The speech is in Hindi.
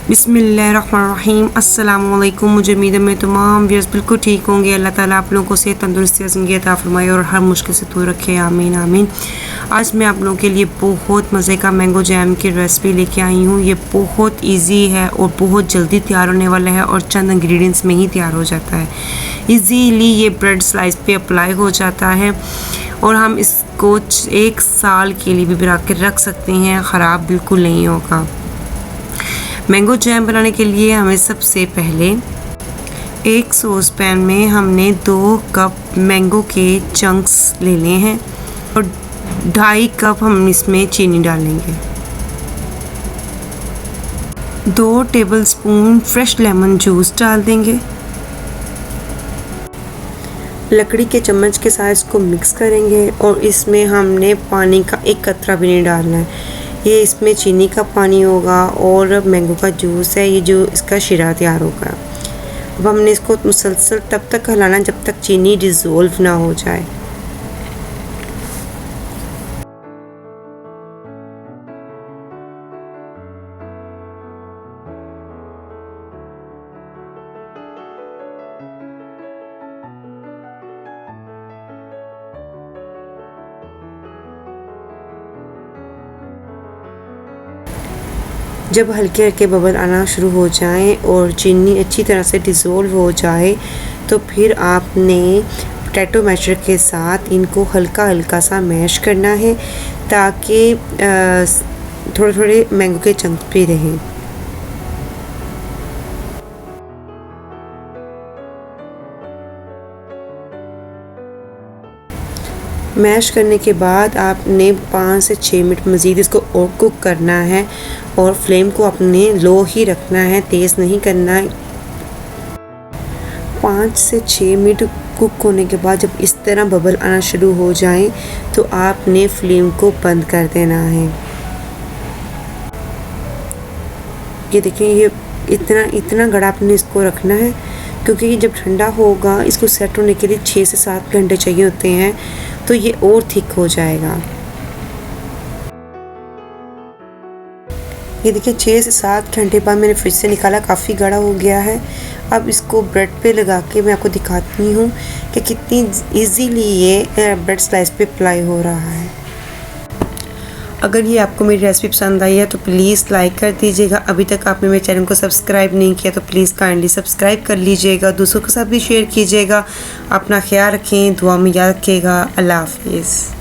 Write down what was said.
बिस्मिल्लाहिर्रहमानिर्रहीम। अस्सलामुअलैकुम। मुझे उम्मीद है मैं तमाम व्यूअर्स बिल्कुल ठीक होंगे। अल्लाह ताला आप लोगों को सेहत, तंदुरुस्ती और ज़िंदगी अता फरमाए और हर मुश्किल से दूर रखे। आमीन आमीन। आज मैं आप लोगों के लिए बहुत मज़े का मैंगो जैम की रेसिपी लेके आई हूँ। ये बहुत इजी है और बहुत जल्दी तैयार होने वाला है और चंद इंग्रेडिएंट्स में ही तैयार हो जाता है। इजीली ये ब्रेड स्लाइस पे अप्लाई हो जाता है और हम इसको 1 साल के लिए भी बना के रख सकते हैं, ख़राब बिल्कुल नहीं होगा। मैंगो जैम बनाने के लिए हमें सबसे पहले एक सॉस पैन में हमने 2 कप मैंगो के चंक्स लेने हैं और 2.5 कप हम इसमें चीनी डालेंगे। 2 टेबलस्पून फ्रेश लेमन जूस डाल देंगे। लकड़ी के चम्मच के साथ इसको मिक्स करेंगे और इसमें हमने पानी का 1 कतरा भी नहीं डालना है। ये इसमें चीनी का पानी होगा और मैंगो का जूस है, ये जो इसका शीरा तैयार होगा। अब हमने इसको मुसलसल तब तक हिलाना जब तक चीनी डिज़ोल्व ना हो जाए। जब हल्के हल्के बबल आना शुरू हो जाएं और चीनी अच्छी तरह से डिज़ोल्व हो जाए तो फिर आपने पोटैटो मैशर के साथ इनको हल्का हल्का सा मैश करना है ताकि थोड़े थोड़े मैंगो के चंक्स भी रहें। मैश करने के बाद आपने 5 से 6 मिनट मज़ीद इसको और कुक करना है और फ्लेम को अपने लो ही रखना है, तेज़ नहीं करना है। 5 से 6 मिनट कुक होने के बाद जब इस तरह बबल आना शुरू हो जाए तो आपने फ्लेम को बंद कर देना है। ये देखिए, ये इतना गड़ा आपने इसको रखना है क्योंकि जब ठंडा होगा इसको सेट होने के लिए 6 से 7 घंटे चाहिए होते हैं, तो ये और थिक हो जाएगा। ये देखिए 6 से 7 घंटे बाद मैंने फ्रिज से निकाला, काफ़ी गाढ़ा हो गया है। अब इसको ब्रेड पे लगा के मैं आपको दिखाती हूँ कि कितनी इजीली ये ब्रेड स्लाइस पे अप्लाई हो रहा है। अगर ये आपको मेरी रेसिपी पसंद आई है तो प्लीज़ लाइक कर दीजिएगा। अभी तक आपने मेरे चैनल को सब्सक्राइब नहीं किया तो प्लीज़ काइंडली सब्सक्राइब कर लीजिएगा। दूसरों के साथ भी शेयर कीजिएगा। अपना ख्याल रखें, दुआ में याद रखिएगा। अल्लाह हाफिज़।